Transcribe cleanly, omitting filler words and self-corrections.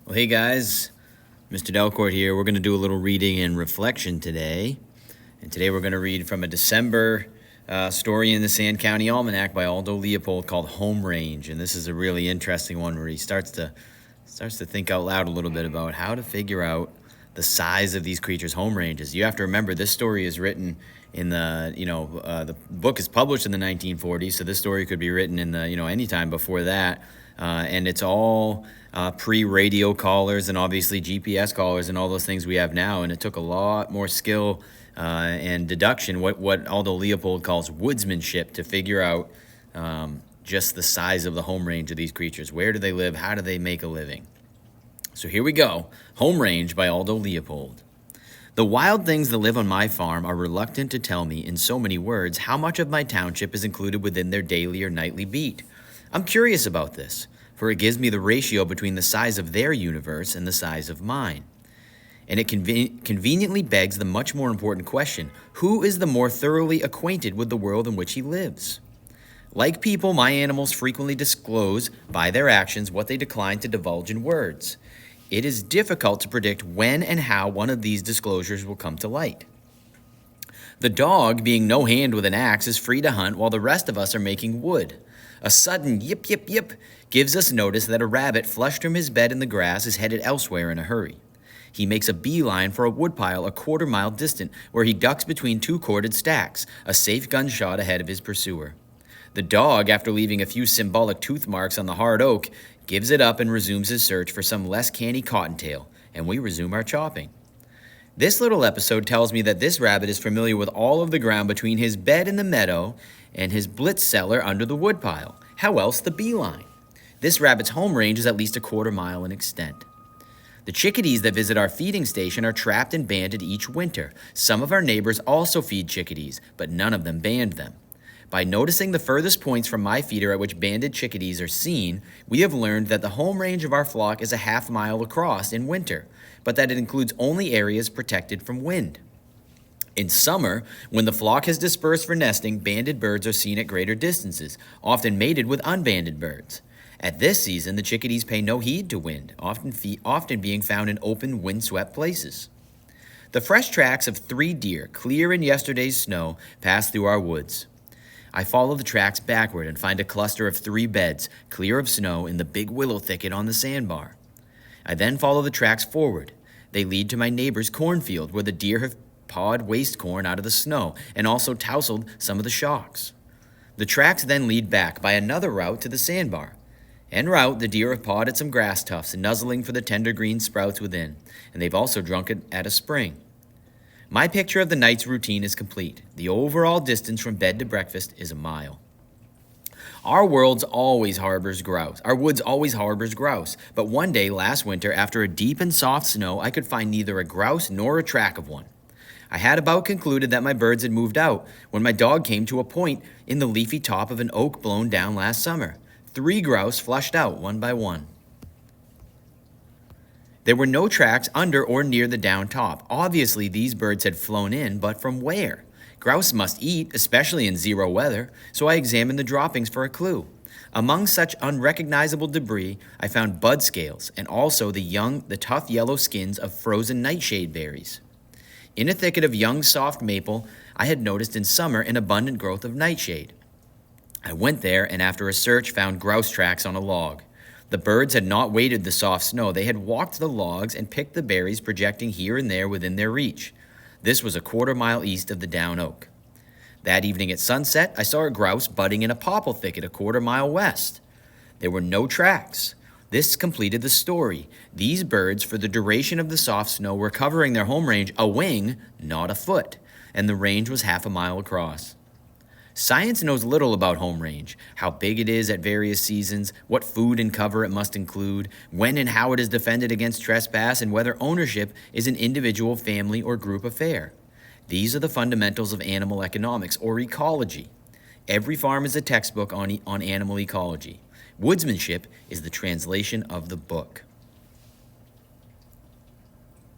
Well, hey guys, Mr. Delcourt here. We're going to do a little reading and reflection today. And today we're going to read from a December story in the Sand County Almanac by Aldo Leopold called Home Range. And this is a really interesting one where he starts to think out loud a little bit about how to figure out the size of these creatures' home ranges. You have to remember this story is written in the book is published in the 1940s, so this story could be written in the, any time before that. And it's all pre-radio callers and obviously GPS callers and all those things we have now. And it took a lot more skill and deduction, what Aldo Leopold calls woodsmanship, to figure out just the size of the home range of these creatures. Where do they live? How do they make a living? So here we go. Home Range by Aldo Leopold. The wild things that live on my farm are reluctant to tell me in so many words how much of my township is included within their daily or nightly beat. I'm curious about this, for it gives me the ratio between the size of their universe and the size of mine. And it conveniently begs the much more important question: who is the more thoroughly acquainted with the world in which he lives? Like people, my animals frequently disclose by their actions what they decline to divulge in words. It is difficult to predict when and how one of these disclosures will come to light. The dog, being no hand with an axe, is free to hunt while the rest of us are making wood. A sudden yip, yip, yip gives us notice that a rabbit flushed from his bed in the grass is headed elsewhere in a hurry. He makes a beeline for a woodpile a quarter-mile distant, where he ducks between two corded stacks, a safe gunshot ahead of his pursuer. The dog, after leaving a few symbolic tooth marks on the hard oak, gives it up and resumes his search for some less canny cottontail, and we resume our chopping. This little episode tells me that this rabbit is familiar with all of the ground between his bed in the meadow and his blitz cellar under the woodpile. How else the beeline? This rabbit's home range is at least a quarter-mile in extent. The chickadees that visit our feeding station are trapped and banded each winter. Some of our neighbors also feed chickadees, but none of them band them. By noticing the furthest points from my feeder at which banded chickadees are seen, we have learned that the home range of our flock is a half-mile across in winter, but that it includes only areas protected from wind. In summer, when the flock has dispersed for nesting, banded birds are seen at greater distances, often mated with unbanded birds. At this season, the chickadees pay no heed to wind, often being found in open, windswept places. The fresh tracks of 3 deer, clear in yesterday's snow, pass through our woods. I follow the tracks backward and find a cluster of 3 beds, clear of snow, in the big willow thicket on the sandbar. I then follow the tracks forward. They lead to my neighbor's cornfield, where the deer have pawed waste corn out of the snow and also tousled some of the shocks. The tracks then lead back by another route to the sandbar. En route, the deer have pawed at some grass tufts, nuzzling for the tender green sprouts within, and they've also drunk it at a spring. My picture of the night's routine is complete. The overall distance from bed to breakfast is a mile. Our woods always harbors grouse, but one day last winter, after a deep and soft snow, I could find neither a grouse nor a track of one. I had about concluded that my birds had moved out when my dog came to a point in the leafy top of an oak blown down last summer. 3 grouse flushed out one by one. There were no tracks under or near the down top. Obviously, these birds had flown in, but from where? Grouse must eat, especially in 0 weather, so I examined the droppings for a clue. Among such unrecognizable debris, I found bud scales and also the tough yellow skins of frozen nightshade berries. In a thicket of young soft maple, I had noticed in summer an abundant growth of nightshade. I went there and after a search found grouse tracks on a log. The birds had not waded the soft snow. They had walked the logs and picked the berries projecting here and there within their reach. This was a quarter-mile east of the down oak. That evening at sunset, I saw a grouse budding in a popple thicket a quarter-mile west. There were no tracks. This completed the story. These birds, for the duration of the soft snow, were covering their home range a wing, not a foot, and the range was half a mile across. Science knows little about home range, how big it is at various seasons, what food and cover it must include, when and how it is defended against trespass, and whether ownership is an individual, family, or group affair. These are the fundamentals of animal economics, or ecology. Every farm is a textbook on animal ecology. Woodsmanship is the translation of the book.